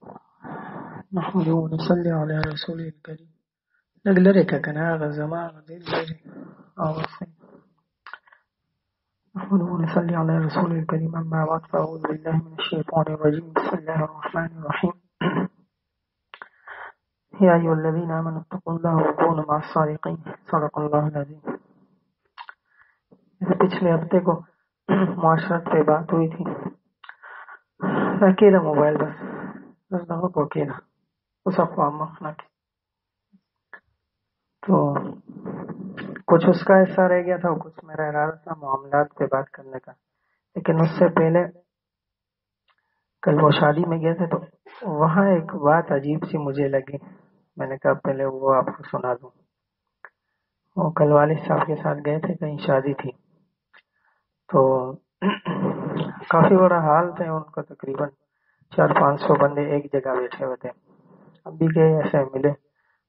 نحمده ونصلي على رسوله الكريم. نقدرك كنا زمان دلري أوصي. نحمده ونصلي على رسوله الكريم. أما بعد فأعوذ بالله من الشيطان الرجيم. بسم الله الرحمن الرحيم. يا أيها الذين آمنوا اتقوا الله وكونوا مع الصادقين. صدق الله العظيم. پچھلے ہفتے کو معاشرت پہ بات ہوئی تھی. اکیلا موبائل بس دفعہ کو اکیلا اس اقوام مخنا کی تو کچھ اس کا حصہ رہ گیا تھا، کچھ میرا ارادہ تھا معاملات پہ بات کرنے کا. لیکن اس سے پہلے کل وہ شادی میں گئے تھے تو وہاں ایک بات عجیب سی مجھے لگی. میں نے کہا پہلے وہ آپ کو سنا دوں. وہ کل والد صاحب کے ساتھ گئے تھے، کہیں شادی تھی تو کافی بڑا حال تھا ان کا. تقریباً 400-500 بندے ایک جگہ بیٹھے ہوئے تھے. اب بھی گئے ایسے ملے،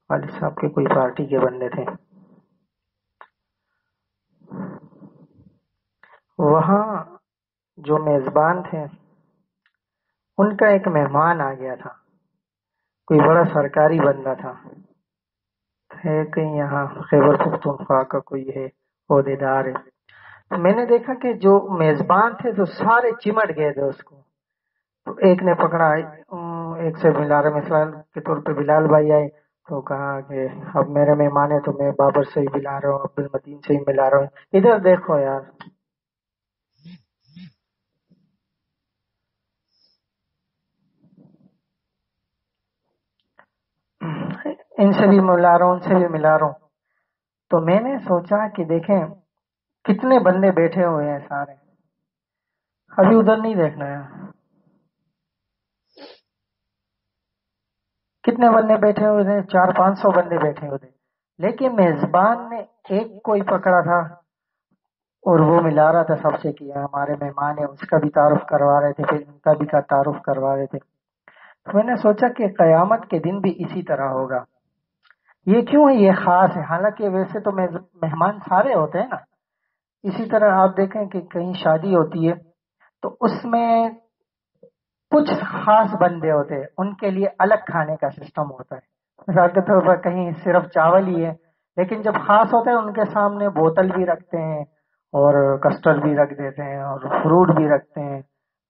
والد صاحب کے کوئی پارٹی کے بندے تھے. وہاں جو میزبان تھے ان کا ایک مہمان آ گیا تھا، کوئی بڑا سرکاری بندہ تھا. کہیں یہاں خیبر پختونخوا کا کوئی ہے، عہدے دار ہے. میں نے دیکھا کہ جو میزبان تھے تو سارے چمٹ گئے تھے اس کو. تو ایک نے پکڑا، ایک سے ملا رہے، مثال کے طور پہ بلال بھائی آئے تو کہا کہ اب میرے مہمان ہے تو میں بابر سے ہی ملا رہا ہوں، عبد المتین سے ہی ملا رہا ہوں، ادھر دیکھو یار. ان سے بھی ملا رہا ہوں، ان سے بھی ملا رہا ہوں. تو میں نے سوچا کہ دیکھیں کتنے بندے بیٹھے ہوئے ہیں سارے، ابھی ادھر نہیں دیکھنا ہے. کتنے بندے بیٹھے ہوئے تھے؟ 400-500 بندے بیٹھے ہوئے تھے. لیکن میزبان نے ایک کوئی پکڑا تھا اور وہ ملا رہا تھا سب سے، کیا ہمارے مہمان ہے، اس کا بھی تعارف کروا رہے تھے، پھر ان کا بھی کا تعارف کروا رہے تھے. میں نے سوچا کہ قیامت کے دن بھی اسی طرح ہوگا. یہ کیوں ہے؟ یہ خاص ہے. حالانکہ ویسے تو مہمان سارے ہوتے ہیں نا. اسی طرح آپ دیکھیں کہ کہیں شادی ہوتی ہے تو اس میں کچھ خاص بندے ہوتے ہیں، ان کے لیے الگ کھانے کا سسٹم ہوتا ہے. مثال کے طور پر کہیں صرف چاول ہی ہے، لیکن جب خاص ہوتے ہیں ان کے سامنے بوتل بھی رکھتے ہیں اور کسٹرڈ بھی رکھ دیتے ہیں اور فروٹ بھی رکھتے ہیں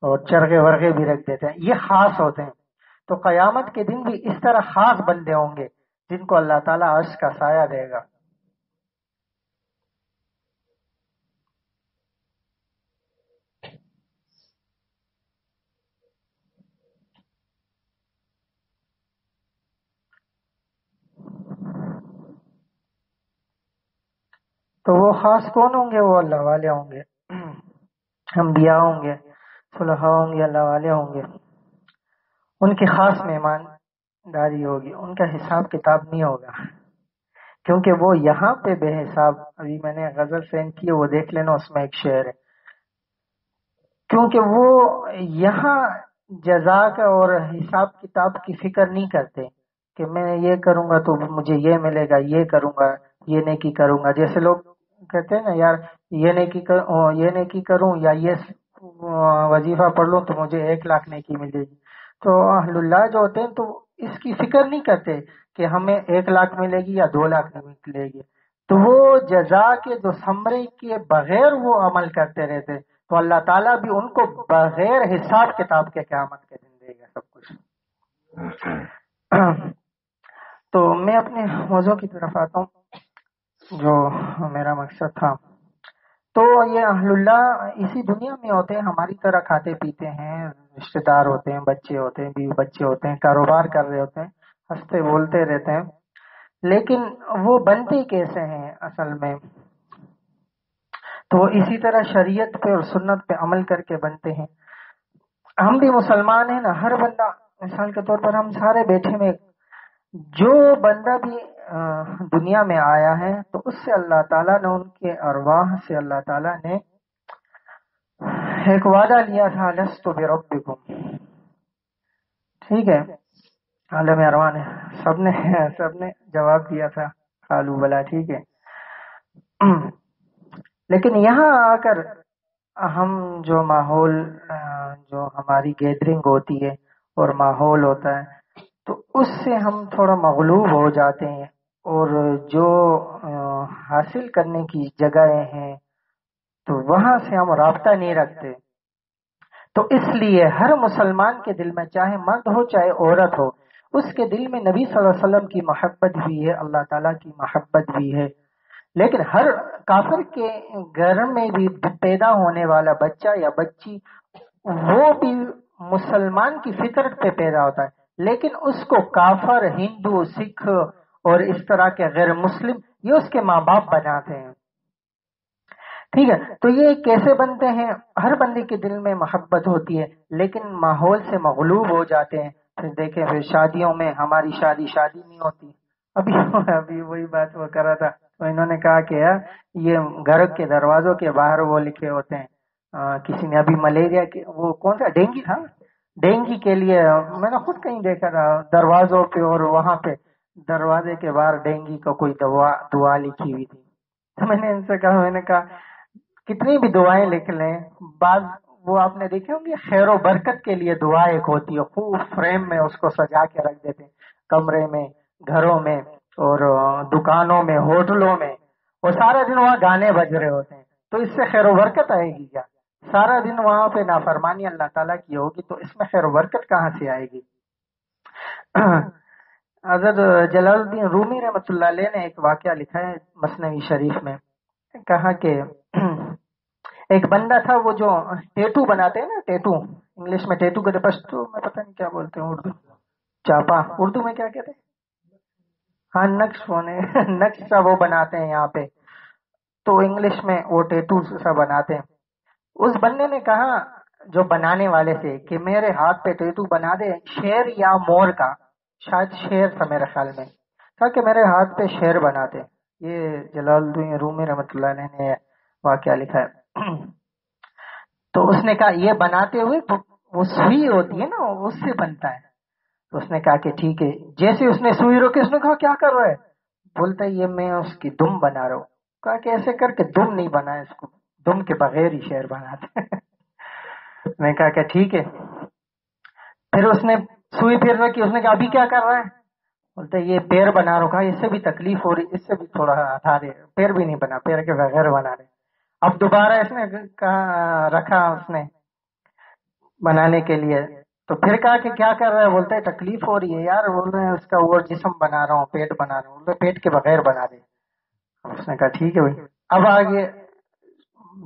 اور چرغے ورغے بھی رکھ دیتے ہیں. یہ خاص ہوتے ہیں. تو قیامت کے دن بھی اس طرح خاص بندے ہوں گے جن کو اللہ تعالیٰ عرش کا سایہ دے گا. تو وہ خاص کون ہوں گے؟ وہ اللہ والے ہوں گے، انبیاء ہوں گے، صلحاء ہوں گے، اللہ والے ہوں گے. ان کی خاص مہمان داری ہوگی. ان کا حساب کتاب نہیں ہوگا کیونکہ وہ یہاں پہ بے حساب. ابھی میں نے غزل سینڈ کی، وہ دیکھ لینا، اس میں ایک شعر ہے. کیونکہ وہ یہاں جزا کا اور حساب کتاب کی فکر نہیں کرتے کہ میں یہ کروں گا تو مجھے یہ ملے گا، یہ کروں گا، یہ نیکی کروں گا. جیسے لوگ کہتے ہیں نا، یار یہ نیکی کروں یا یہ وظیفہ پڑھ لوں تو مجھے 1,00,000 نیکی ملے گی. تو اہل اللہ جو ہوتے ہیں تو اس کی فکر نہیں کرتے کہ ہمیں 1,00,000 ملے گی یا 2,00,000 ملے گی. تو وہ جزا کے جو ثمرے کے بغیر وہ عمل کرتے رہتے، تو اللہ تعالیٰ بھی ان کو بغیر حساب کتاب کے قیامت کے دن دے گا سب کچھ. تو میں اپنے موضوع کی طرف آتا ہوں، جو میرا مقصد تھا. تو یہ اہل اللہ اسی دنیا میں ہوتے ہیں، ہماری طرح کھاتے پیتے ہیں، رشتے دار ہوتے ہیں، بچے ہوتے ہیں، بیوی بچے ہوتے ہیں، کاروبار کر رہے ہوتے ہیں، ہنستے بولتے رہتے ہیں. لیکن وہ بنتے کیسے ہیں اصل میں؟ تو اسی طرح شریعت پہ اور سنت پہ عمل کر کے بنتے ہیں. ہم بھی مسلمان ہیں نا، ہر بندہ، مثال کے طور پر ہم سارے بیٹھے میں جو بندہ بھی دنیا میں آیا ہے تو اس سے اللہ تعالیٰ نے، ان کے ارواح سے اللہ تعالیٰ نے ایک وعدہ لیا تھا، لست بربکم. ٹھیک ہے، عالم ارواح نے سب نے جواب دیا تھا، قالوا بلا. ٹھیک ہے. لیکن یہاں آ کر ہم جو ماحول، جو ہماری گیدرنگ ہوتی ہے اور ماحول ہوتا ہے، تو اس سے ہم تھوڑا مغلوب ہو جاتے ہیں، اور جو حاصل کرنے کی جگہیں ہیں تو وہاں سے ہم رابطہ نہیں رکھتے۔ تو اس لیے ہر مسلمان کے دل میں، چاہے مرد ہو چاہے عورت ہو، اس کے دل میں نبی صلی اللہ علیہ وسلم کی محبت بھی ہے، اللہ تعالیٰ کی محبت بھی ہے۔ لیکن ہر کافر کے گھر میں بھی پیدا ہونے والا بچہ یا بچی، وہ بھی مسلمان کی فطرت پہ پیدا ہوتا ہے، لیکن اس کو کافر، ہندو، سکھ اور اس طرح کے غیر مسلم یہ اس کے ماں باپ بناتے ہیں۔ ٹھیک ہے، تو یہ کیسے بنتے ہیں؟ ہر بندے کے دل میں محبت ہوتی ہے، لیکن ماحول سے مغلوب ہو جاتے ہیں۔ پھر دیکھیں، پھر شادیوں میں ہماری شادی نہیں ہوتی۔ ابھی ابھی وہی بات وہ کر رہا تھا، تو انہوں نے کہا کہ یار یہ گھر کے دروازوں کے باہر وہ لکھے ہوتے ہیں، کسی نے ابھی ملیریا کے، وہ کون سا ڈینگی تھا، ڈینگی کے لیے میں نے خود کہیں دیکھا تھا دروازوں پہ، اور وہاں پہ دروازے کے باہر ڈینگی کو کوئی دعا لکھی ہوئی تھی۔ تو میں نے ان سے کہا، میں نے کہا کتنی بھی دعائیں لکھ لیں، بعض وہ آپ نے دیکھے ہوں گے خیر و برکت کے لیے دعا ایک ہوتی ہے، خوب فریم میں اس کو سجا کے رکھ دیتے ہیں، کمرے میں، گھروں میں، اور دکانوں میں، ہوٹلوں میں، اور سارا دن وہاں گانے بج رہے ہوتے ہیں، تو اس سے خیر و برکت آئے گی کیا؟ سارا دن وہاں پہ نافرمانی اللہ تعالیٰ کی ہوگی، تو اس میں خیر و برکت کہاں سے آئے گی؟ حضرت جلال الدین رومی رحمۃ اللہ علیہ نے ایک واقعہ لکھا ہے مثنوی شریف میں، کہا کہ ایک بندہ تھا، وہ جو ٹیٹو بناتے ہیں نا، ٹیٹو انگلش میں ٹیٹو کہتے، پشتو میں پتہ نہیں کیا بولتے ہیں، اردو چاپا، اردو میں کیا کہتے ہیں؟ ہاں نقش ہونے نقش سا وہ بناتے ہیں یہاں پہ، تو انگلش میں وہ ٹیٹو سا بناتے ہیں۔ اس بندے نے کہا جو بنانے والے سے کہ میرے ہاتھ پہ ٹیٹو بنا دے شیر یا مور کا، شاید شیر تھا میرے خیال میں، کہا کہ میرے ہاتھ پہ شیر بنا دے۔ یہ جلال الدین رومی رحمۃ اللہ علیہ نے واقعہ لکھا ہے۔ تو اس نے کہا یہ بناتے ہوئے وہ سوئی ہوتی ہے نا، اس سے بنتا ہے۔ تو اس نے کہا کہ ٹھیک ہے، جیسے اس نے سوئی روکی، اس نے کہا کیا کر رہا ہے؟ بولتا ہے یہ میں اس کی دم بنا رہا ہوں۔ کہا کہ ایسے کر کے دم نہیں بنا، اس کو دم کے بغیر ہی شعر بناتے۔ میں کہا کہ ٹھیک ہے۔ پھر اس نے سوئی پھر رکھی، اس نے کہا ابھی کیا کر رہا ہے؟ بولتا ہے یہ پیر بنا رہا ہوں۔ کہا اس سے بھی تکلیف ہو رہی، اس سے بھی تھوڑا ہٹا دے، پیر بھی نہیں بنا، پیر کے بغیر بنا رہے۔ اب دوبارہ اس نے کہا رکھا اس نے بنانے کے لیے، تو پھر کہا کہ کیا کر رہا ہے؟ بولتا ہے تکلیف ہو رہی ہے یار، بول رہے ہیں اس کا وہ جسم بنا رہا ہوں، پیٹ بنا رہا ہوں۔ بولتا ہے پیٹ کے بغیر بنا دے۔ اس نے کہا ٹھیک ہے بھائی۔ اب آگے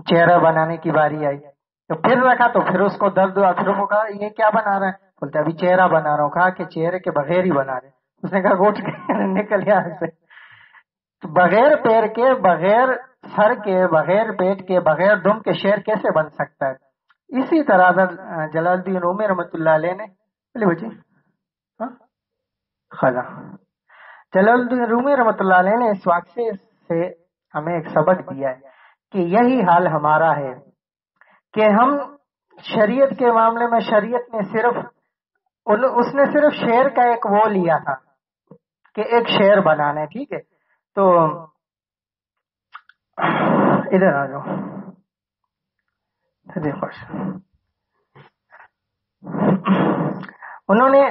چہرہ بنانے کی باری آئی، تو پھر رکھا، تو پھر اس کو درد ہوا، پھر وہ کہا یہ کیا بنا رہا ہے؟ بولتا ہے ابھی چہرہ بنا رہا ہوں۔ کہا کہ چہرے کے بغیر ہی بنا رہے۔ اس نے کہا اٹھ کے نکل یہاں سے۔ تو بغیر پیر کے، بغیر سر کے، بغیر پیٹ کے، بغیر دم کے شیر کیسے بن سکتا ہے؟ اسی طرح جلال الدین رومی رحمۃ اللہ علیہ نے، چلے بچی ہاں خلا جلال الدین رومی رحمۃ اللہ علیہ نے اس واقعے سے ہمیں ایک سبق دیا ہے کہ یہی حال ہمارا ہے کہ ہم شریعت کے معاملے میں، شریعت نے صرف اس نے صرف شعر کا ایک وہ لیا تھا کہ ایک شعر بنانا ہے، ٹھیک ہے؟ تو ادھر آ جاؤ، دیکھو انہوں نے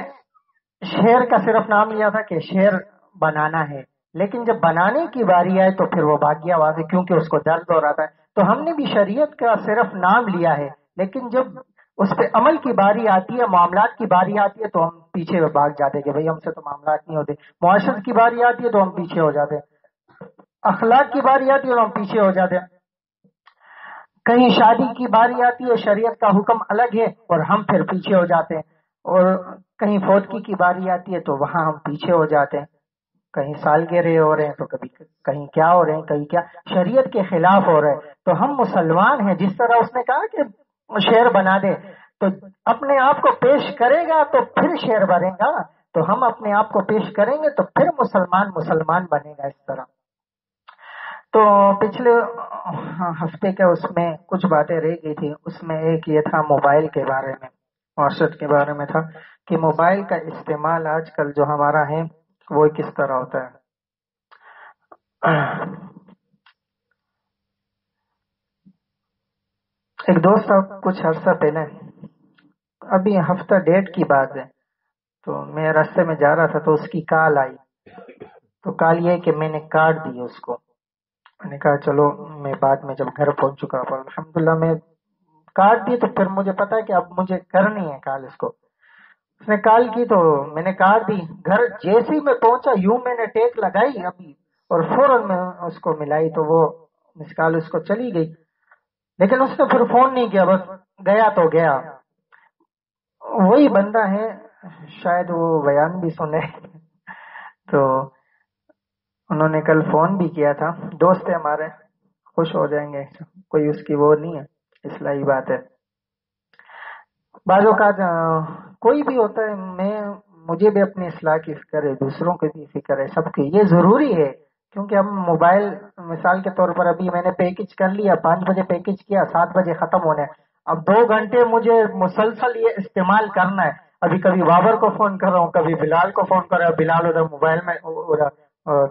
شعر کا صرف نام لیا تھا کہ شعر بنانا ہے، لیکن جب بنانے کی باری آئے تو پھر وہ بھاگ گیا وہاں سے، کیونکہ اس کو درد ہو رہا تھا۔ تو ہم نے بھی شریعت کا صرف نام لیا ہے، لیکن جب اس پہ عمل کی باری آتی ہے، معاملات کی باری آتی ہے، تو ہم پیچھے بھاگ جاتے کہ بھائی ہم سے تو معاملات نہیں ہوتے۔ معاشرت کی باری آتی ہے تو ہم پیچھے ہو جاتے، اخلاق کی باری آتی ہے تو ہم پیچھے ہو جاتے، کہیں شادی کی باری آتی ہے، شریعت کا حکم الگ ہے اور ہم پھر پیچھے ہو جاتے ہیں، اور کہیں فوتگی کی باری آتی ہے تو وہاں ہم پیچھے ہو جاتے ہیں، کہیں سالگرہ ہو رہے ہیں تو کبھی کہیں کیا ہو رہے ہیں، کہیں کیا شریعت کے خلاف ہو رہے ہیں۔ تو ہم مسلمان ہیں، جس طرح اس نے کہا کہ شعر بنا دے، تو اپنے آپ کو پیش کرے گا تو پھر شعر بنے گا، تو ہم اپنے آپ کو پیش کریں گے تو پھر مسلمان بنے گا۔ اس طرح تو پچھلے ہفتے کے اس میں کچھ باتیں رہ گئی تھی، اس میں ایک یہ تھا موبائل کے بارے میں، معاشرت کے بارے میں تھا کہ موبائل کا استعمال آج کل جو ہمارا ہے وہ کس طرح ہوتا ہے۔ ایک دوست صاحب کچھ عرصہ پہلے ابھی ہفتہ ڈیڑھ کی بات ہے، تو میں راستے میں جا رہا تھا تو اس کی کال آئی، تو کال یہ کہ میں نے کاٹ دی اس کو. میں نے کہا چلو میں بعد میں جب گھر پہنچ چکا، پر الحمدللہ میں کاٹ دی. تو پھر مجھے پتا ہے کہ اب مجھے کرنی ہے کال اس کو. اس نے کال کی تو میں نے کاٹ دی. گھر جیسے ہی میں پہنچا یوں میں نے ٹیک لگائی ابھی اور فوراً میں اس کو ملائی تو وہ مس کال اس کو چلی گئی. لیکن اس نے پھر فون نہیں کیا، بس گیا تو گیا. وہی بندہ ہے، شاید وہ بیان بھی سنے. تو انہوں نے کل فون بھی کیا تھا، دوست ہے ہمارے، خوش ہو جائیں گے، کوئی اس کی وہ نہیں ہے، اصلاحی بات ہے. بعض اوقات کوئی بھی ہوتا ہے، مجھے بھی اپنی اصلاح کی فکر ہے، دوسروں کی بھی فکر ہے، سب کی یہ ضروری ہے. کیونکہ ہم موبائل مثال کے طور پر ابھی میں نے پیکج کر لیا، 5 بجے پیکج کیا، 7 بجے ختم ہونے. اب 2 گھنٹے مجھے مسلسل یہ استعمال کرنا ہے. ابھی کبھی بابر کو فون کر رہا ہوں، کبھی بلال کو فون کر رہا ہوں. بلال ادھر موبائل میں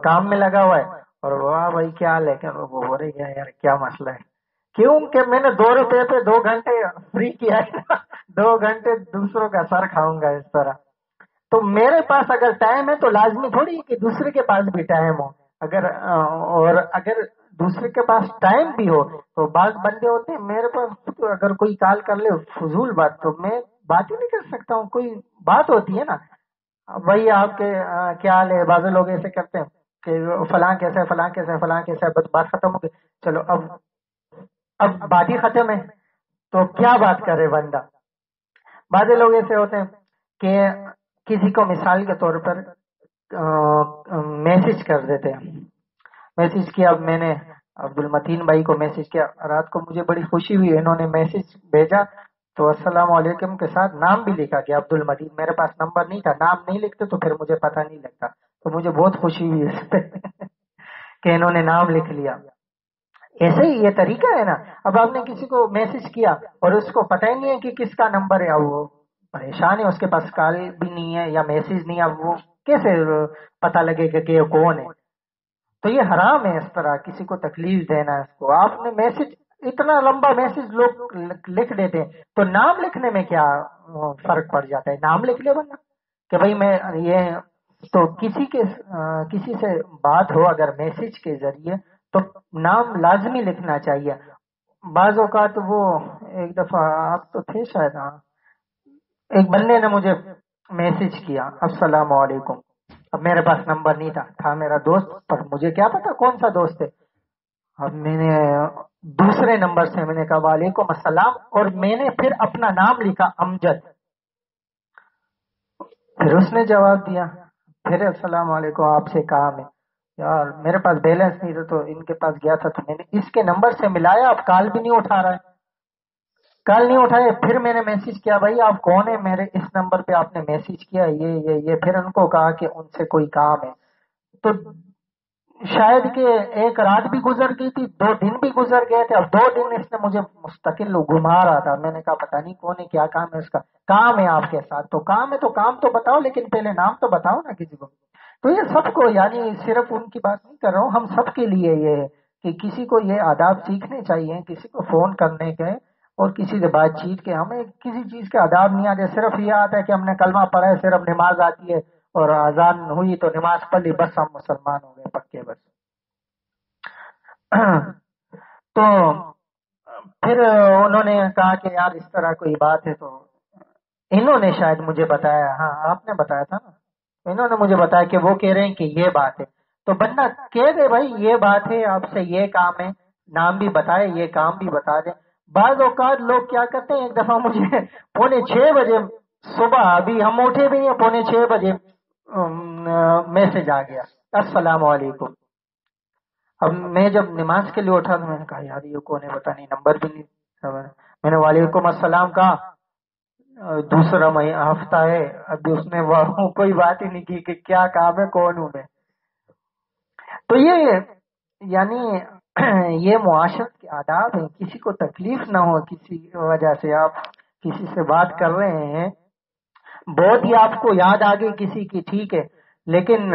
کام میں لگا ہوا ہے، اور واہ بھائی کیا حال ہے، وہ ہو رہی ہے یار کیا مسئلہ ہے. کیوں کہ میں نے 2 روپے پہ 2 گھنٹے فری کیا ہے. 2 گھنٹے دوسروں کا سر کھاؤں گا اس طرح. تو میرے پاس اگر ٹائم ہے تو لازمی تھوڑی کہ دوسرے کے پاس بھی ٹائم ہو. اور اگر دوسرے کے پاس ٹائم بھی ہو تو بعض بندے ہوتے ہیں میرے پاس، تو اگر کوئی کال کر لے فضول بات تو میں بات ہی نہیں کر سکتا ہوں. کوئی بات ہوتی ہے نا، بھائی آپ کے کیا حال ہے. بعض لوگ ایسے کرتے ہیں کہ فلاں کیسا ہے، فلاں کیسا ہے، فلاں کیسا ہے، بس بات ختم ہو گئی. چلو اب بات ہی ختم ہے تو کیا بات کرے بندہ. بعض لوگ ایسے ہوتے ہیں کہ کسی کو مثال کے طور پر میسج کر دیتے ہیں. میسج کیا، اب میں نے عبد المتین بھائی کو میسج کیا رات کو، مجھے بڑی خوشی ہوئی، انہوں نے میسج بھیجا تو السلام علیکم کے ساتھ نام بھی لکھا گیا عبد المتین. میرے پاس نمبر نہیں تھا، نام نہیں لکھتے تو پھر مجھے پتہ نہیں لگتا. تو مجھے بہت خوشی ہوئی اس پہ کہ انہوں نے نام لکھ لیا. ایسے ہی یہ طریقہ ہے نا. اب آپ نے کسی کو میسج کیا اور اس کو پتہ ہی نہیں ہے کہ کس کا نمبر ہے، اب وہ پریشان ہے، اس کے پاس کال بھی نہیں ہے یا میسج نہیں ہے، اب وہ کیسے پتہ لگے گا کہ یہ کون ہے. تو یہ حرام ہے اس طرح کسی کو تکلیف دینا. اس کو آپ نے میسج، اتنا لمبا میسج لوگ لکھ دیتے ہیں، تو نام لکھنے میں کیا فرق پڑ جاتا ہے. نام لکھ لے بندہ کہ بھائی میں یہ. تو کسی سے بات ہو اگر میسج کے ذریعے تو نام لازمی لکھنا چاہیے. بعض اوقات وہ ایک دفعہ آپ تو تھے شاید، ہاں، ایک بندے نے مجھے میسج کیا السلام علیکم. اب میرے پاس نمبر نہیں تھا میرا دوست، پر مجھے کیا پتا کون سا دوست ہے. اب میں نے دوسرے نمبر سے میں نے کہا وعلیکم السلام، اور میں نے پھر اپنا نام لکھا امجد. پھر اس نے جواب دیا، پھر السلام علیکم آپ سے کام ہے. یار میرے پاس بیلنس نہیں تھا تو ان کے پاس گیا تھا، تو میں نے اس کے نمبر سے ملایا، اب کال بھی نہیں اٹھا رہا ہے. کال نہیں اٹھائے. پھر میں نے میسج کیا بھائی آپ کون ہے، میرے اس نمبر پہ آپ نے میسج کیا یہ. پھر ان کو کہا کہ ان سے کوئی کام ہے. تو شاید کہ ایک رات بھی گزر گئی تھی، 2 دن بھی گزر گئے تھے. اب 2 دن اس نے مجھے مستقل گھما رہا تھا. میں نے کہا پتہ نہیں کون ہے، کیا کام ہے اس کا. کام ہے آپ کے ساتھ، تو کام ہے تو کام تو بتاؤ، لیکن پہلے نام تو بتاؤ نا کسی کو. تو یہ سب کو، یعنی صرف ان کی بات نہیں کر رہا ہوں، ہم سب کے لیے یہ ہے کہ کسی کو یہ آداب سیکھنے چاہیے. کسی کو فون کرنے کے اور کسی سے بات چیت کے ہمیں کسی چیز کے آداب نہیں آتے. صرف یہ آتا ہے کہ ہم نے کلمہ پڑھا ہے، صرف نماز آتی ہے اور اذان ہوئی تو نماز پڑھ لی، بس ہم مسلمان ہو گئے پکے بس. تو پھر انہوں نے کہا کہ یار اس طرح کوئی بات ہے. تو انہوں نے شاید مجھے بتایا، ہاں آپ نے بتایا تھا نا، انہوں نے مجھے بتایا کہ وہ کہہ رہے ہیں کہ یہ بات ہے. تو بندہ کہہ دے بھائی یہ بات ہے، آپ سے یہ کام ہے، نام بھی بتائے، یہ کام بھی بتا دے. بعض اوقات لوگ کیا کرتے ہیں، ایک دفعہ مجھے 5:45 صبح، ابھی ہم اٹھے بھی نہیں، 5:45 میسج آ گیا السلام علیکم. اب میں جب نماز کے لیے اٹھا تو میں نے کہا یار یہ کون ہے، پتا نہیں، نمبر بھی نہیں. میں نے وعلیکم السلام کہا. دوسرا ہفتہ ہے ابھی اس نے کوئی بات ہی نہیں کی کہ کیا کام ہے، کون ہوں میں. تو یہ یعنی یہ معاشرت کے آداب ہیں. کسی کو تکلیف نہ ہو کسی وجہ سے. آپ کسی سے بات کر رہے ہیں، بہت ہی آپ کو یاد آ گئی کسی کی، ٹھیک ہے، لیکن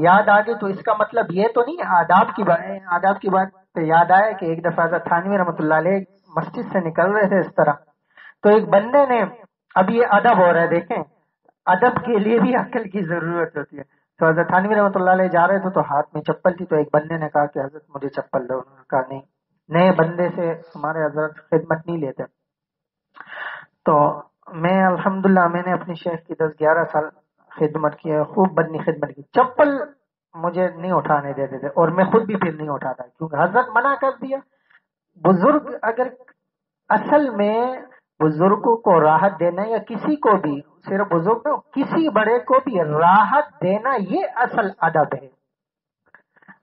یاد آ گئی تو اس کا مطلب یہ تو نہیں آداب کی بات پہ یاد آیا کہ ایک دفعہ حضرت تھانوی رحمۃ اللہ علیہ مسجد سے نکل رہے تھے اس طرح. تو ایک بندے نے اب یہ ادب ہو رہا ہے، دیکھیں ادب کے لیے بھی عقل کی ضرورت ہوتی ہے. تو حضرت تھانوی رحمۃ اللہ علیہ جا رہے تھے تو ہاتھ میں چپل تھی، تو ایک بندے نے کہا کہ حضرت مجھے چپل دو. انہوں نے کہا نہیں، نئے بندے سے ہمارے حضرت خدمت نہیں لیتے. تو میں الحمدللہ میں نے اپنی شیخ کی 10-11 سال خدمت کی ہے، خوب بدنی خدمت کی. چپل مجھے نہیں اٹھانے دیتے تھے اور میں خود بھی پھر نہیں اٹھاتا کیونکہ حضرت منع کر دیا. بزرگ اگر اصل میں بزرگوں کو راحت دینا یا کسی کو بھی، صرف بزرگ کسی بڑے کو بھی راحت دینا، یہ اصل ادب ہے.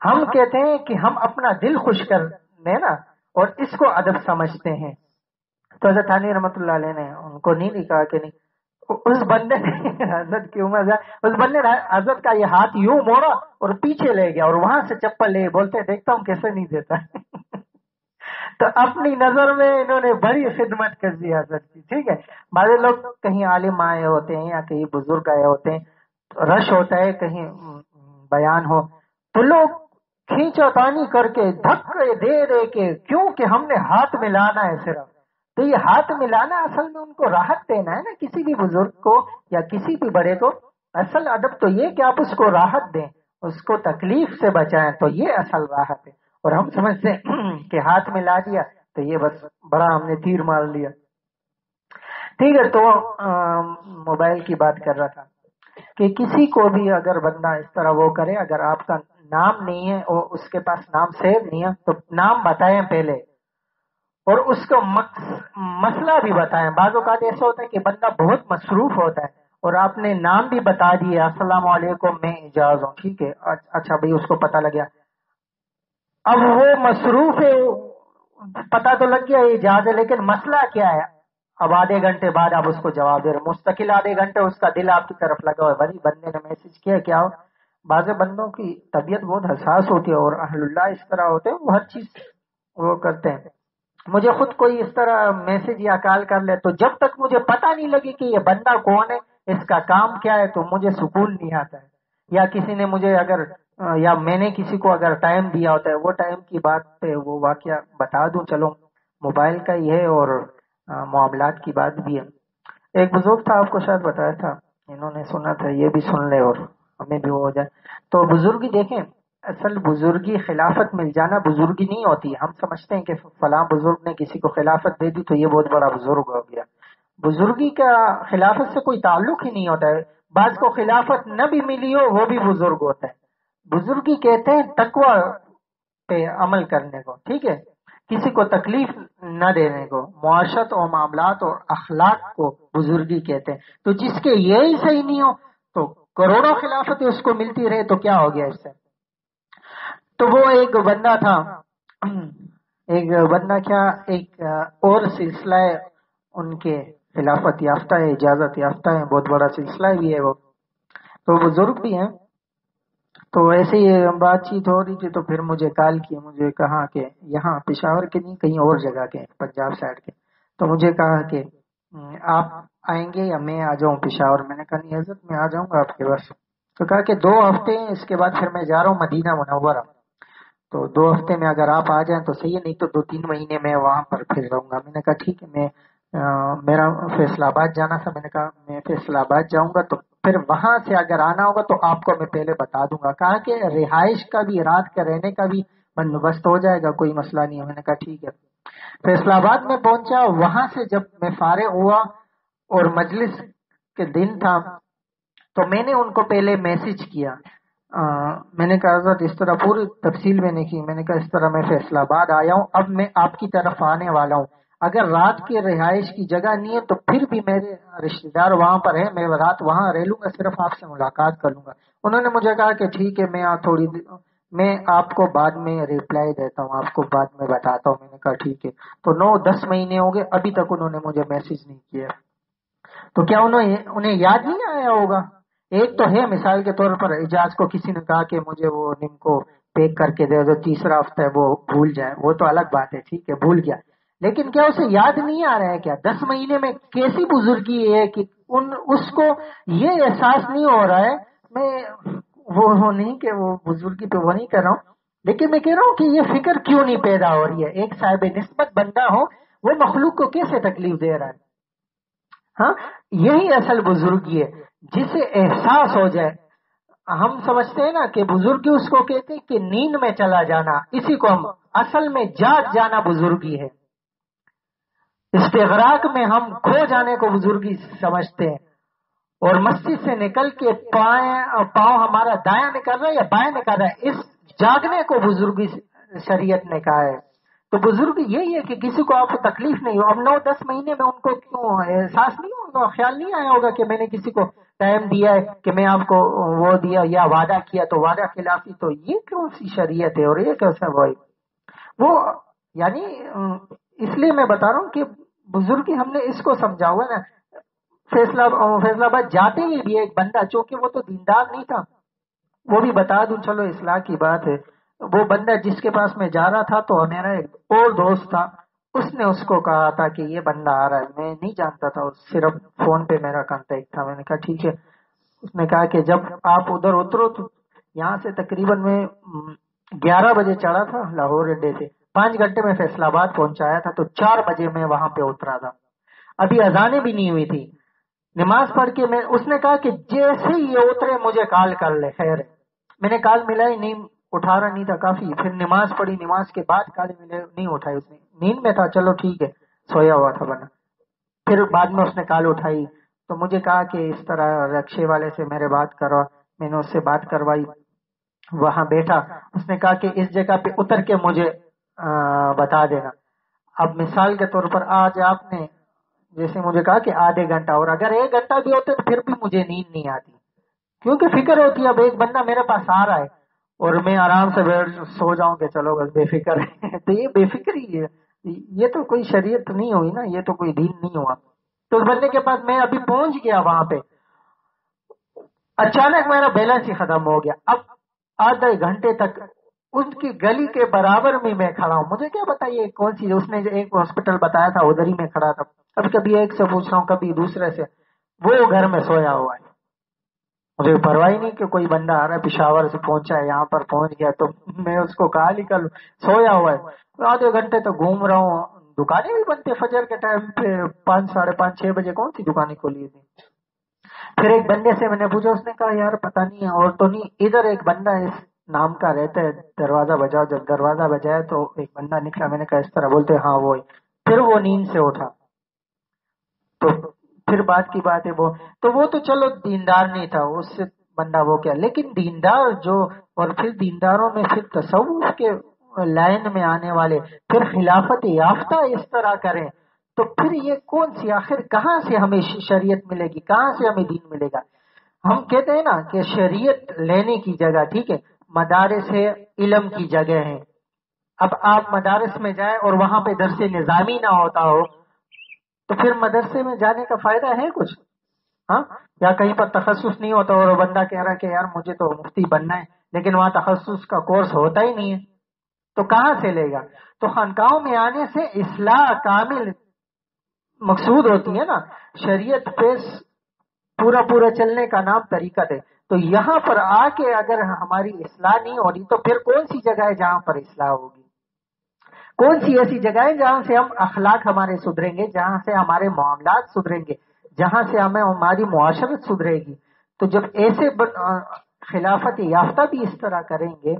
ہم کہتے ہیں کہ ہم اپنا دل خوش کر دیں نا، اور اس کو ادب سمجھتے ہیں. تو حضرت تھانوی رحمۃ اللہ علیہ نے ان کو نہیں کہا کہ نہیں. اس بندے نے حضرت کی عمر اس بندے نے حضرت کا یہ ہاتھ یوں موڑا اور پیچھے لے گیا اور وہاں سے چپل لے بولتے دیکھتا ہوں کیسے نہیں دیتا. تو اپنی نظر میں انہوں نے بڑی خدمت کر دی حضرت کی. ٹھیک ہے، بعض لوگ کہیں عالم آئے ہوتے ہیں یا کہیں بزرگ آئے ہوتے ہیں، رش ہوتا ہے کہیں بیان ہو، تو لوگ کھینچا تانی کر کے دھکے دے دے کے، کیوں کہ ہم نے ہاتھ ملانا ہے صرف. تو یہ ہاتھ ملانا اصل میں ان کو راحت دینا ہے نا، کسی بھی بزرگ کو یا کسی بھی بڑے کو. اصل ادب تو یہ کہ آپ اس کو راحت دیں، اس کو تکلیف سے بچائیں، تو یہ اصل راحت ہے. اور ہم سمجھتے ہیں کہ ہاتھ ملا دیا تو یہ بس بڑا ہم نے تیر مار لیا. ٹھیک ہے، تو موبائل کی بات کر رہا تھا کہ کسی کو بھی اگر بندہ اس طرح وہ کرے، اگر آپ کا نام نہیں ہے اور اس کے پاس نام سیو نہیں ہے تو نام بتائیں پہلے، اور اس کو مسئلہ بھی بتائیں. بعض اوقات ایسا ہوتا ہے کہ بندہ بہت مصروف ہوتا ہے اور آپ نے نام بھی بتا دیا، السلام علیکم میں اجاز ہوں. ٹھیک ہے، اچھا بھائی اس کو پتہ لگ گیا. اب وہ مصروف ہے، پتہ تو لگ گیا اجاز ہے، لیکن مسئلہ کیا ہے؟ اب آدھے گھنٹے بعد آپ اس کو جواب دے رہے، مستقل آدھے گھنٹے اس کا دل آپ کی طرف لگا ہوا ہے. بھائی بندے نے میسج کیا کیا ہو؟ بعض بندوں کی طبیعت بہت حساس ہوتی ہے اور اہل اللہ اس طرح ہوتے ہیں، وہ ہر چیز وہ کرتے ہیں. مجھے خود کوئی اس طرح میسج یا کال کر لے تو جب تک مجھے پتہ نہیں لگی کہ یہ بندہ کون ہے، اس کا کام کیا ہے، تو مجھے سکون نہیں آتا ہے. یا کسی نے مجھے اگر یا میں نے کسی کو اگر ٹائم دیا ہوتا ہے، وہ ٹائم کی بات پہ وہ واقعہ بتا دوں. چلو موبائل کا ہی ہے اور معاملات کی بات بھی ہے. ایک بزرگ تھا، آپ کو شاید بتایا تھا، انہوں نے سنا تھا، یہ بھی سن لے اور ہمیں بھی وہ ہو جائے. تو بزرگی دیکھیں، اصل بزرگی خلافت مل جانا بزرگی نہیں ہوتی. ہم سمجھتے ہیں کہ فلاں بزرگ نے کسی کو خلافت دے دی تو یہ بہت بڑا بزرگ ہو گیا. بزرگی کا خلافت سے کوئی تعلق ہی نہیں ہوتا ہے. بعض کو خلافت نہ بھی ملی ہو وہ بھی بزرگ ہوتا ہے. بزرگی کہتے ہیں تقوی پہ عمل کرنے کو. ٹھیک ہے، کسی کو تکلیف نہ دینے کو، معاشرت اور معاملات اور اخلاق کو بزرگی کہتے ہیں. تو جس کے یہی صحیح نہیں ہو تو کروڑوں خلافت اس کو ملتی رہے تو کیا ہو گیا اس سے. تو وہ ایک بندہ تھا، ایک بندہ کیا ایک اور سلسلہ ہے ان کے خلافت یافتہ ہے، اجازت یافتہ ہے، بہت بڑا سلسلہ بھی ہے وہ. تو بزرگ بھی ہیں. تو ایسے ہی بات چیت ہو رہی تھی تو پھر مجھے کال کی، مجھے کہا کہ یہاں پشاور کے نہیں کہیں اور جگہ کے، پنجاب سائڈ کے. تو مجھے کہا کہ آپ آئیں گے یا میں آ جاؤں پشاور. میں نے کہا نہیں حضرت میں آ جاؤں گا آپ کے پاس. تو کہا کہ 2 ہفتے ہیں، اس کے بعد پھر میں جا رہا ہوں مدینہ منورہ. تو 2 ہفتے میں اگر آپ آ جائیں تو صحیح ہے، نہیں تو 2-3 مہینے میں وہاں پر پھر رہوں گا. میں نے کہا ٹھیک ہے. میں میرا فیصلہ آباد جانا تھا، میں نے کہا میں فیصلہ آباد جاؤں گا تو پھر وہاں سے اگر آنا ہوگا تو آپ کو میں پہلے بتا دوں گا. کہا کہ رہائش کا بھی، رات کا رہنے کا بھی بندوبست ہو جائے گا، کوئی مسئلہ نہیں ہے. میں نے کہا ٹھیک ہے. فیصلہ آباد میں پہنچا، وہاں سے جب میں فارغ ہوا اور مجلس کے دن تھا تو میں نے ان کو پہلے میسج کیا. میں نے کہا حضرت اس طرح پوری تفصیل میں نے کی. میں نے کہا اس طرح میں فیصلہ آباد آیا ہوں، اب میں آپ کی طرف آنے والا ہوں. اگر رات کی رہائش کی جگہ نہیں ہے تو پھر بھی میرے رشتے دار وہاں پر ہیں، میں رات وہاں رہ لوں گا، صرف آپ سے ملاقات کر لوں گا. انہوں نے مجھے کہا کہ ٹھیک ہے، میں آپ کو بعد میں ریپلائی دیتا ہوں، آپ کو بعد میں بتاتا ہوں. میں نے کہا ٹھیک ہے. تو 9-10 مہینے ہو گئے، ابھی تک انہوں نے مجھے میسج نہیں کیا. تو کیا انہیں یاد نہیں آیا ہوگا؟ ایک تو ہے مثال کے طور پر اجاز کو کسی نے کہا کہ مجھے وہ نم کو پیک کر کے دے دو، تیسرا ہفتہ ہے وہ بھول جائے، وہ تو الگ بات ہے، ٹھیک ہے بھول گیا. لیکن کیا اسے یاد نہیں آ رہا ہے کیا 10 مہینے میں کیسی بزرگی ہے کہ اس کو یہ احساس نہیں ہو رہا ہے. میں وہ نہیں کہ وہ بزرگی پہ وہ نہیں کر رہا ہوں، لیکن میں کہہ رہا ہوں کہ یہ فکر کیوں نہیں پیدا ہو رہی ہے. ایک صاحب نسبت بندہ ہو، وہ مخلوق کو کیسے تکلیف دے رہا ہے. ہاں یہی اصل بزرگی ہے، جسے احساس ہو جائے. ہم سمجھتے ہیں نا کہ بزرگی اس کو کہتے ہیں کہ نیند میں چلا جانا، اسی کو ہم اصل میں جاگ جانا بزرگی ہے. استغراق میں ہم کھو جانے کو بزرگی سمجھتے ہیں، اور مسجد سے نکل کے پاؤں ہمارا دایاں نکل رہا ہے یا بائیں نکل رہا ہے، اس جاگنے کو بزرگی شریعت نے کہا ہے. تو بزرگ یہی ہے کہ کسی کو آپ کو تکلیف نہیں ہو. اب 9-10 مہینے میں ان کو کیوں احساس نہیں ہوگا، خیال نہیں آیا ہوگا کہ میں نے کسی کو ٹائم دیا ہے کہ میں آپ کو وہ دیا یا وعدہ کیا تو وعدہ خلافی، تو یہ کون سی شریعت ہے اور یہ کیسا وہ یعنی اس لیے میں بتا رہا ہوں کہ بزرگی ہم نے اس کو سمجھا ہوا ہے نا. فیصلہ آباد جاتے ہی بھی ایک بندہ، چونکہ وہ تو دیندار نہیں تھا، وہ بھی بتا دوں چلو اصلاح کی بات ہے، وہ بندہ جس کے پاس میں جا رہا تھا تو میرا ایک اور دوست تھا، اس نے اس کو کہا تھا کہ یہ بندہ آ رہا ہے. میں نہیں جانتا تھا، صرف فون پہ میرا کانٹیکٹ تھا. میں نے کہا ٹھیک ہے. اس نے کہا کہ جب آپ ادھر اترو تو یہاں سے تقریباً میں 11 بجے چڑھا تھا لاہور اڈے سے، 5 گھنٹے میں فیصلہ آباد پہنچایا تھا، تو 4 بجے میں وہاں پہ اترا تھا. ابھی اذانیں بھی نہیں ہوئی تھی. نماز پڑھ کے اس نے کہا کہ جیسے ہی یہ اترے مجھے کال کر لے. خیر ہے، میں نے کال ملائی نہیں، اٹھا رہا نہیں تھا کافی. پھر نماز پڑھی، نماز کے بعد کال ملے، نہیں اٹھائی اس نے، نیند میں تھا. چلو ٹھیک ہے، سویا ہوا تھا بنا. پھر بعد میں اس نے کال اٹھائی تو مجھے کہا کہ اس طرح رکشے والے سے میرے بات کرو. میں نے اس سے بات کروائی، وہاں بیٹھا. اس نے کہا کہ اس جگہ پہ اتر کے مجھے بتا دینا. اب مثال کے طور پر آج آپ نے جیسے مجھے کہا کہ آدھے گھنٹہ، اور اگر 1 گھنٹہ بھی ہوتے تو پھر بھی مجھے نیند نہیں آتی، کیونکہ فکر ہوتی ہے اب ایک بندہ میرے پاس آ رہا ہے اور میں آرام سے بیٹھ سو جاؤں کہ چلو بس بے فکر ہے. تو یہ بے فکری ہے، یہ تو کوئی شریعت نہیں ہوئی نا، یہ تو کوئی دین نہیں ہوا. تو اس بندے کے پاس میں ابھی پہنچ گیا وہاں پہ، اچانک میرا بیلنس ہی ختم ہو گیا. اب آدھے گھنٹے تک اس کی گلی کے برابر میں کھڑا ہوں. مجھے کیا بتائیے کون سی، اس نے جو ایک ہاسپٹل بتایا تھا ادھر ہی میں کھڑا تھا. اب کبھی ایک سے پوچھ رہا ہوں، کبھی دوسرے سے. وہ گھر میں سویا ہوا ہے، مجھے پرواہ ہی نہیں کہ کوئی بندہ آ رہا ہے پشاور سے پہنچا ہے، یہاں پر پہنچ گیا تو میں اس کو کہا نکل. سویا ہوا ہے. آدھے گھنٹے تک گھوم رہا ہوں. دکانیں بھی بنتے فجر کے ٹائم پہ 5، 5:30، 6 بجے کون سی دکانیں کھولی تھی. پھر ایک بندے سے میں نے پوچھا، اس نے کہا یار پتہ نہیں ہے، اور تو نہیں، ادھر ایک بندہ اس نام کا رہتا ہے، دروازہ بجاؤ. جب دروازہ بجایا تو ایک بندہ نکلا. میں نے کہا اس طرح بولتے، ہاں وہ. پھر وہ نیند سے اٹھا. تو پھر بات کی بات ہے وہ تو چلو دیندار نہیں تھا، اس سے بندہ وہ کیا. لیکن دیندار جو، اور پھر دینداروں میں پھر تصوف کے لائن میں آنے والے پھر خلافت یافتہ اس طرح کریں، تو پھر یہ کون سی، آخر کہاں سے ہمیں شریعت ملے گی، کہاں سے ہمیں دین ملے گا. ہم کہتے ہیں نا کہ شریعت لینے کی جگہ، ٹھیک ہے، مدارس ہے، علم کی جگہ ہے. اب آپ مدارس میں جائیں اور وہاں پہ درس نظامی نہ ہوتا ہو تو پھر مدرسے میں جانے کا فائدہ ہے کچھ؟ ہاں، یا کہیں پر تخصص نہیں ہوتا اور وہ بندہ کہہ رہا ہے کہ یار مجھے تو مفتی بننا ہے، لیکن وہاں تخصص کا کورس ہوتا ہی نہیں ہے، تو کہاں سے لے گا. تو خانقاہوں میں آنے سے اصلاح کامل مقصود ہوتی ہے نا. شریعت پہ پورا چلنے کا نام طریقت ہے. تو یہاں پر آ کے اگر ہماری اصلاح نہیں ہو رہی تو پھر کون سی جگہ ہے جہاں پر اصلاح ہوگی؟ کون سی ایسی جگہ ہے جہاں سے ہم اخلاق ہمارے سدھریں گے، جہاں سے ہمارے معاملات سدھریں گے، جہاں سے ہماری معاشرت سدھرے گی. تو جب ایسے خلافت یافتہ بھی اس طرح کریں گے.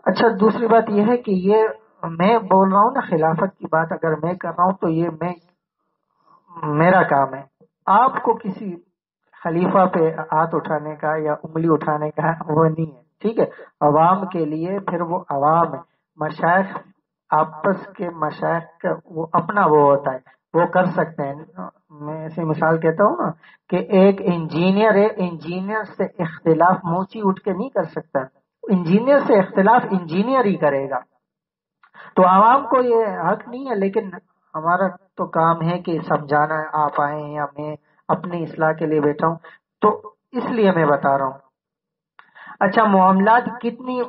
اچھا دوسری بات یہ ہے کہ یہ میں بول رہا ہوں نا، خلافت کی بات اگر میں کر رہا ہوں تو یہ میرا کام ہے. آپ کو کسی خلیفہ پہ ہاتھ اٹھانے کا یا انگلی اٹھانے کا وہ نہیں ہے، ٹھیک ہے. عوام کے لیے پھر وہ عوام ہے. مشائخ آپس کے مشائخ کا وہ اپنا وہ ہوتا ہے، وہ کر سکتے ہیں. میں ایسی مثال کہتا ہوں نا کہ ایک انجینئر ہے، انجینئر سے اختلاف موچی اٹھ کے نہیں کر سکتا، انجینئر سے اختلاف انجینئر ہی کرے گا. تو عوام کو یہ حق نہیں ہے، لیکن ہمارا تو کام ہے کہ سمجھانا. آپ آئے یا میں اپنی اصلاح کے لیے بیٹھا ہوں تو اس لیے میں بتا رہا ہوں. اچھا معاملات کتنی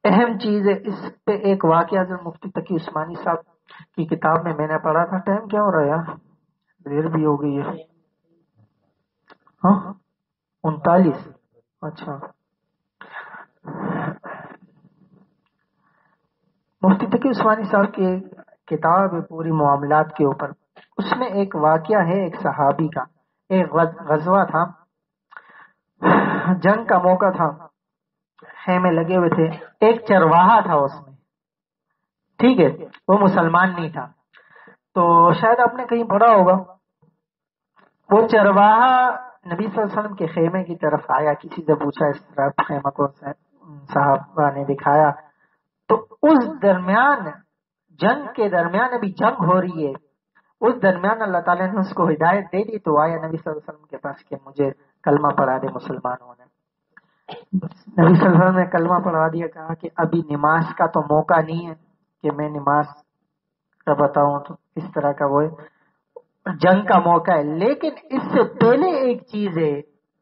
اہم چیز ہے، اس پہ ایک واقعہ جو مفتی تقی عثمانی صاحب کی کتاب میں نے پڑھا تھا. ٹائم کیا ہو رہا ہے یار، دیر بھی ہو گئی ہے. ہاں 39. اچھا مفتی تقی عثمانی صاحب کی ایک کتاب ہے پوری معاملات کے اوپر. اس میں ایک واقعہ ہے ایک صحابی کا. ایک غزوہ تھا، جنگ کا موقع تھا، خیمے لگے ہوئے تھے. ایک چرواہا تھا اس میں، ٹھیک ہے، وہ مسلمان نہیں تھا. تو شاید آپ نے کہیں پڑھا ہوگا، وہ چرواہا نبی صلی اللہ علیہ وسلم کے خیمے کی طرف آیا. کسی سے پوچھا اس طرح خیمہ کو، صحابہ نے دکھایا. تو اس درمیان، جنگ کے درمیان، ابھی جنگ ہو رہی ہے، اس درمیان اللہ تعالیٰ نے اس کو ہدایت دے دی. تو آیا نبی صلی اللہ علیہ وسلم کے پاس کہ مجھے کلمہ پڑھا دے مسلمان ہونے. نبی صلی اللہ علیہ وسلم نے کلمہ پڑھا دیا. کہا کہ ابھی نماز کا تو موقع نہیں ہے کہ میں نماز کا بتاؤں، تو اس طرح کا وہ جنگ کا موقع ہے. لیکن اس سے پہلے ایک چیز ہے،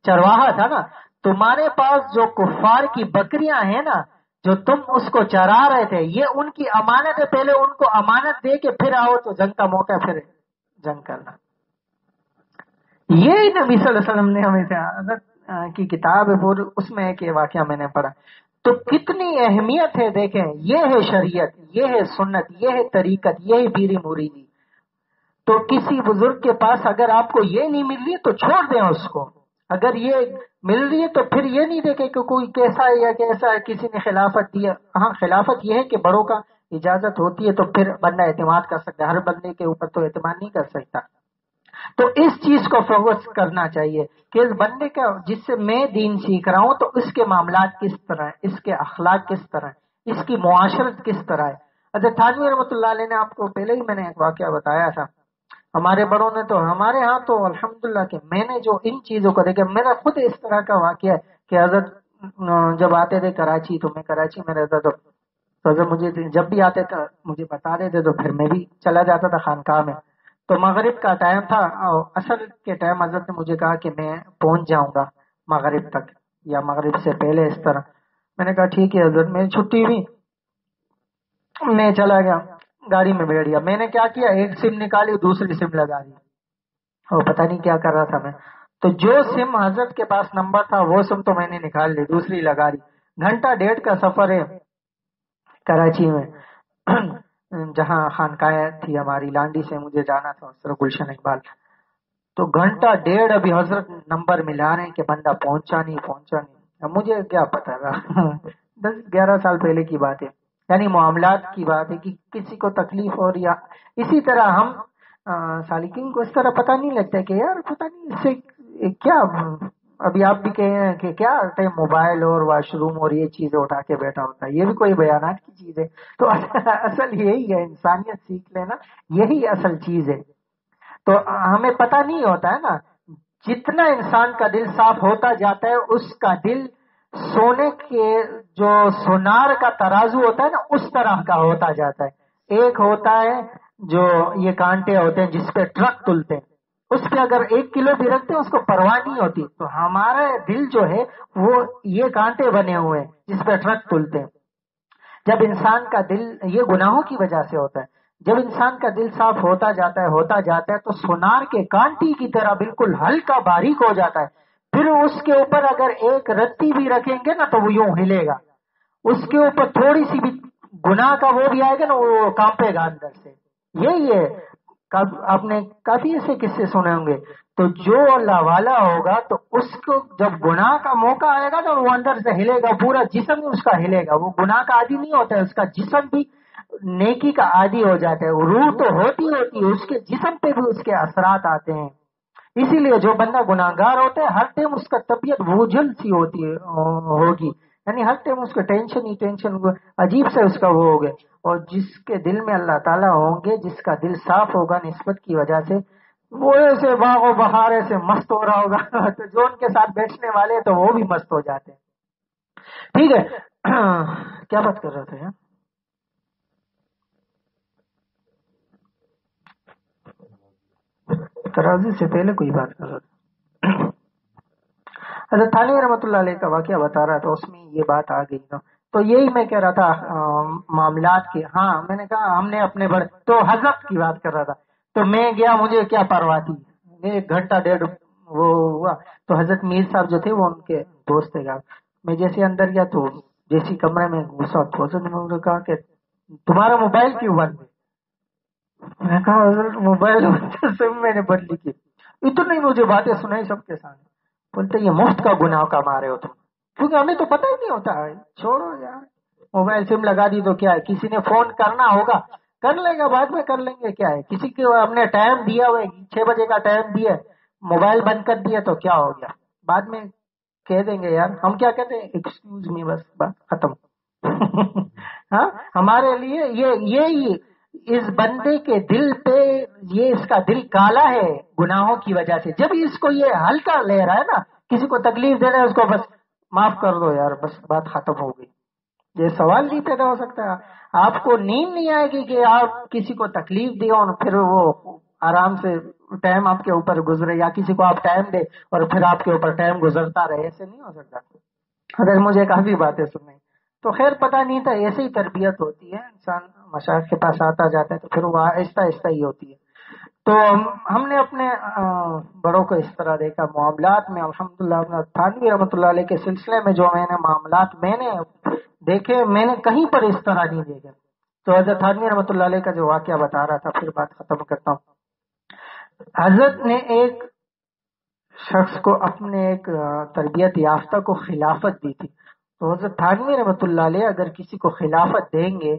چرواہا تھا نا، تمہارے پاس جو کفار کی بکریاں ہیں نا، جو تم اس کو چرا رہے تھے، یہ ان کی امانت ہے، پہلے ان کو امانت دے کے پھر آؤ تو جنگ کا موقع ہے، پھر جنگ کرنا. یہ نبی صلی اللہ علیہ وسلم نے ہمیں حضرت کی کتاب ہے، اس میں ایک یہ واقعہ میں نے پڑھا. تو کتنی اہمیت ہے، دیکھیں، یہ ہے شریعت، یہ ہے سنت، یہ ہے طریقت، یہ ہے پیری مریدی. تو کسی بزرگ کے پاس اگر آپ کو یہ نہیں مل رہی تو چھوڑ دیں اس کو. اگر یہ مل رہی ہے تو پھر یہ نہیں دیکھے کہ کوئی کیسا ہے یا کیسا ہے، کسی نے خلافت دی ہے. ہاں، خلافت یہ ہے کہ بڑوں کا اجازت ہوتی ہے تو پھر بندہ اعتماد کر سکتا ہے، ہر بندے کے اوپر تو اعتماد نہیں کر سکتا. تو اس چیز کو فوکس کرنا چاہیے کہ اس بندے کا، جس سے میں دین سیکھ رہا ہوں، تو اس کے معاملات کس طرح ہیں، اس کے اخلاق کس طرح ہیں، اس کی معاشرت کس طرح ہے. حضرت تھانوی رحمۃ اللہ علیہ نے، آپ کو پہلے ہی میں نے ایک واقعہ بتایا تھا، ہمارے بڑوں نے تو، ہمارے ہاں تو الحمدللہ کہ میں نے جو ان چیزوں کو دیکھا، میرا خود اس طرح کا واقعہ ہے کہ حضرت جب آتے تھے کراچی، تو میں کراچی میں رہتا، تو حضرت مجھے جب بھی آتے تھے مجھے بتا دیتے، تو پھر میں بھی چلا جاتا تھا خانقاہ میں. تو مغرب کا ٹائم تھا، اثر کے ٹائم حضرت نے مجھے کہا کہ میں پہنچ جاؤں گا مغرب تک یا مغرب سے پہلے، اس طرح. میں نے کہا ٹھیک ہے حضرت. میری چھٹی ہوئی، میں چلا گیا، گاڑی میں بیٹھ گیا. میں نے کیا کیا، ایک سم نکالی، دوسری سم لگا دی، اور پتہ نہیں کیا کر رہا تھا میں. تو جو سم حضرت کے پاس نمبر تھا وہ سم تو میں نے نکال لی، دوسری لگا دی. گھنٹہ ڈیڑھ کا سفر ہے کراچی میں، جہاں خانقاہ تھی ہماری لانڈی سے مجھے جانا تھا اس طرح گلشن اقبال. تو گھنٹہ ڈیڑھ ابھی حضرت نمبر ملا رہے ہیں کہ بندہ پہنچا نہیں پہنچا نہیں. اب مجھے کیا پتا تھا 10-11 سال پہلے کی بات ہے، یعنی معاملات کی بات ہے کہ کسی کو تکلیف ہو رہی ہے. اسی طرح ہم سالکین کو اس طرح پتہ نہیں لگتا کہ یار پتہ نہیں اس سے کیا. ابھی آپ بھی کہیں ہیں کہ کیا موبائل اور واش روم اور یہ چیزیں اٹھا کے بیٹھا ہوتا ہے، یہ بھی کوئی بیانات کی چیز ہے. تو اصل یہی ہے، انسانیت سیکھ لینا یہی اصل چیز ہے. تو ہمیں پتہ نہیں ہوتا ہے نا، جتنا انسان کا دل صاف ہوتا جاتا ہے، اس کا دل سونے کے جو سونار کا ترازو ہوتا ہے نا، اس طرح کا ہوتا جاتا ہے. ایک ہوتا ہے جو یہ کانٹے ہوتے ہیں جس پہ ٹرک تلتے ہیں، اس پہ اگر 1 کلو بھی رکھتے ہیں اس کو پرواہ نہیں ہوتی. تو ہمارا دل جو ہے وہ یہ کانٹے بنے ہوئے ہیں جس پہ ٹرک تلتے ہیں. جب انسان کا دل، یہ گناہوں کی وجہ سے ہوتا ہے، جب انسان کا دل صاف ہوتا جاتا ہے تو سونار کے کانٹی کی طرح بالکل ہلکا باریک ہو جاتا ہے. پھر اس کے اوپر اگر ایک رتی بھی رکھیں گے نا تو وہ یوں ہلے گا. اس کے اوپر تھوڑی سی بھی گناہ کا وہ بھی آئے گا نا، وہ کانپے گا اندر سے. یہی ہے، آپ نے کافی ایسے قصے سنے ہوں گے. تو جو اللہ والا ہوگا تو اس کو جب گناہ کا موقع آئے گا تو وہ اندر سے ہلے گا، پورا جسم اس کا ہلے گا. وہ گناہ کا عادی نہیں ہوتا ہے، اس کا جسم بھی نیکی کا عادی ہو جاتا ہے. روح تو ہوتی اس کے جسم پہ بھی اس کے اثرات آتے ہیں. اسی لیے جو بندہ گناہگار ہوتا ہے ہر ٹائم اس کا طبیعت بوجھل سی ہوگی، یعنی ہر ٹائم اس کو ٹینشن ہی ٹینشن، عجیب سے اس کا وہ ہوگا. اور جس کے دل میں اللہ تعالیٰ ہوں گے، جس کا دل صاف ہوگا نسبت کی وجہ سے، وہ ایسے باغ و بہار سے مست ہو رہا ہوگا تو جو ان کے ساتھ بیٹھنے والے تو وہ بھی مست ہو جاتے ہیں. ٹھیک ہے. کیا بات کر رہے تھے یار؟ ترازی سے پہلے کوئی بات کر رہا تھا. حضرت تھانوی رحمۃ اللہ علیہ کا واقعہ بتا رہا تھا، اس میں یہ بات آ گئی. تو یہی میں کہہ رہا تھا معاملات کی. ہاں میں نے کہا ہم نے اپنے بڑے، تو حضرت کی بات کر رہا تھا. تو میں گیا، مجھے کیا پرواہ تھی، 1 گھنٹہ 1.5 وہ ہوا. تو حضرت میر صاحب جو تھے وہ ان کے دوست تھے. میں جیسے اندر گیا تو جیسی کمرے میں گھسا تو حضرت نے مجھے کہا کہ تمہارا موبائل کیوں بند ہے؟ میں کہا حضرت موبائل سم میں نے بدلی کی، اتنی مجھے باتیں سنائی سب کے سامنے. بولتے یہ مفت کا گناہ کما رہے ہو تم، کیونکہ ہمیں تو پتہ ہی نہیں ہوتا ہے. چھوڑو یار، موبائل سم لگا دی تو کیا ہے، کسی نے فون کرنا ہوگا کر لے گا، بعد میں کر لیں گے، کیا ہے. کسی کو ہم نے ٹائم دیا ہوا ہے 6 بجے کا ٹائم دیا ہے، موبائل بند کر دیا تو کیا ہو گیا، بعد میں کہہ دیں گے. یار ہم کیا کہتے ہیں، ایکسکیوز می، بس بات ختم. ہاں، ہمارے لیے یہ اس بندے کے دل پہ، یہ اس کا دل کالا ہے گناہوں کی وجہ سے. جب اس کو یہ ہلکا لے رہا ہے نا، کسی کو تکلیف دے رہا ہے، اس کو بس معاف کر دو یار، بس بات ختم ہو گئی. یہ سوال نہیں پیدا ہو سکتا. آپ کو نیند نہیں آئے گی کہ آپ کسی کو تکلیف دیں اور پھر وہ آرام سے ٹائم آپ کے اوپر گزرے، یا کسی کو آپ ٹائم دے اور پھر آپ کے اوپر ٹائم گزرتا رہے. ایسے نہیں ہو سکتا. اگر مجھے کافی باتیں سنیں تو خیر پتہ نہیں تھا، ایسے ہی تربیت ہوتی ہے. انسان مشائخ کے پاس آتا جاتا ہے تو پھر وہ آہستہ آہستہ ہی ہوتی ہے. تو ہم نے اپنے بڑوں کو اس طرح دیکھا معاملات میں. الحمدللہ تھانوی رحمۃ اللہ علیہ کے سلسلے میں جو میں نے معاملات میں نے دیکھے، میں نے کہیں پر اس طرح نہیں دیکھے. تو حضرت تھانوی رحمۃ اللہ علیہ کا جو واقعہ بتا رہا تھا، پھر بات ختم کرتا ہوں. حضرت نے ایک شخص کو، اپنے ایک تربیت یافتہ کو خلافت دی تھی. تو حضرت تھانوی رحمۃ اللہ علیہ اگر کسی کو خلافت دیں گے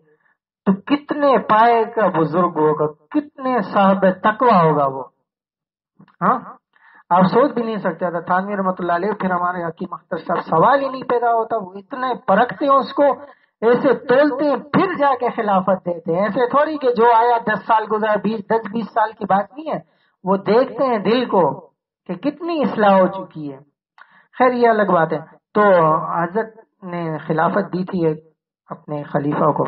تو کتنے پائے کا بزرگ ہوگا، کتنے صاحب تقوی ہوگا وہ. ہاں، آپ سوچ بھی نہیں سکتے. حضرت تھانوی رحمۃ اللہ علیہ، پھر ہمارے حکیم اختر صاحب، سوال ہی نہیں پیدا ہوتا. وہ اتنے پرکھتے ہیں اس کو، ایسے تولتے ہیں، پھر جا کے خلافت دیتے ہیں. ایسے تھوڑی کہ جو آیا 10 سال گزرا، 10-20 سال کی بات نہیں ہے. وہ دیکھتے ہیں دل کو کہ کتنی اصلاح ہو چکی ہے. خیر یہ الگ بات ہے. تو حضرت نے خلافت دی تھی ایک اپنے خلیفہ کو.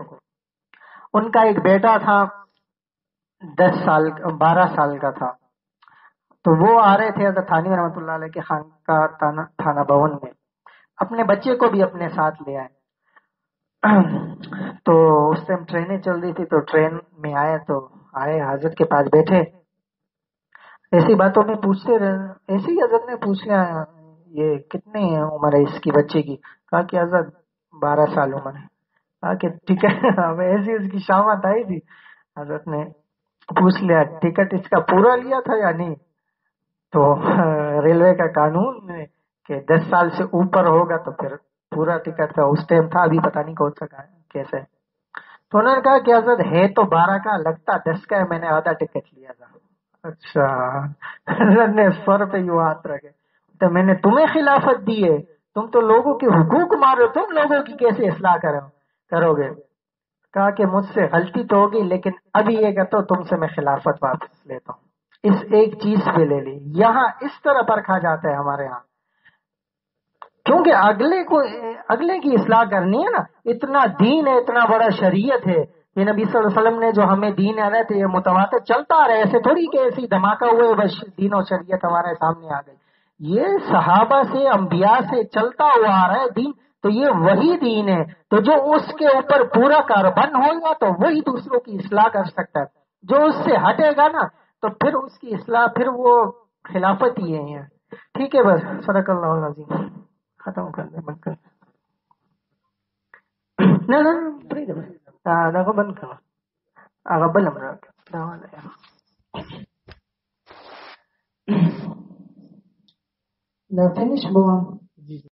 ان کا ایک بیٹا تھا، 10 سال 12 سال کا تھا. تو وہ آ رہے تھے حضرت تھانوی رحمۃ اللہ علیہ کے خانقاہ تھانہ بھون میں. اپنے بچے کو بھی اپنے ساتھ لے آئے. تو اس ٹائم ٹرینیں چل رہی تھی، تو ٹرین میں آئے تو آئے حضرت کے پاس بیٹھے. ایسی باتوں میں پوچھتے رہے. ایسے ہی حضرت نے پوچھ لیا یہ کتنی عمر ہے اس کی بچے کی. کہا کہ حضرت 12 سال عمر ہے. کہا کہ ٹھیک ہے. ہمیں ایسی اس کی شامت آئی تھی. حضرت نے پوچھ لیا ٹکٹ اس کا پورا لیا تھا یا نہیں. تو ریلوے کا قانون ہے کہ 10 سال سے اوپر ہوگا تو پھر پورا ٹکٹ کا اس ٹائم تھا، ابھی پتہ نہیں کون سا کیسے. تو انہوں نے کہا کہ حضرت ہے تو 12 کا، لگتا 10 کا ہے، میں نے آدھا ٹکٹ لیا تھا. اچھا. حضرت نے سر پہ یوں ہاتھ رکھے. تو میں نے تمہیں خلافت دی ہے، تم تو لوگوں کے حقوق مارو، تم لوگوں کی کیسے اصلاح کرو گے. کہا کہ مجھ سے غلطی تو ہوگی، لیکن ابھی یہ کہتا ہوں تم سے میں خلافت واپس لیتا ہوں. اس ایک چیز پہ لے لی. یہاں اس طرح پرکھا جاتا ہے ہمارے ہاں، کیونکہ اگلے کی اصلاح کرنی ہے نا. اتنا دین ہے، اتنا بڑا شریعت ہے. یہ نبی صلی اللہ علیہ وسلم نے جو ہمیں دین آ رہے تھے، یہ متواتر چلتا آ رہا ہے. ایسے تھوڑی کہ ایسی دھماکہ ہوئے بس دین و شریعت ہمارے سامنے آ گئی. یہ صحابہ سے، انبیاء سے چلتا ہوا آ رہا ہے دین. تو یہ وہی دین ہے. تو جو اس کے اوپر پورا کاربن ہوگا تو وہی دوسروں کی اصلاح کر سکتا ہے. جو اس سے ہٹے گا نا تو پھر اس کی اصلاح، پھر وہ خلافت ہی ہے. ٹھیک ہے، بس صدق اللہ العظیم. ختم کر دیں، بند کر دیں. نہ پرې ده بس. دغه بند کړه، هغه بل هم راکړه. دا والا The finish one.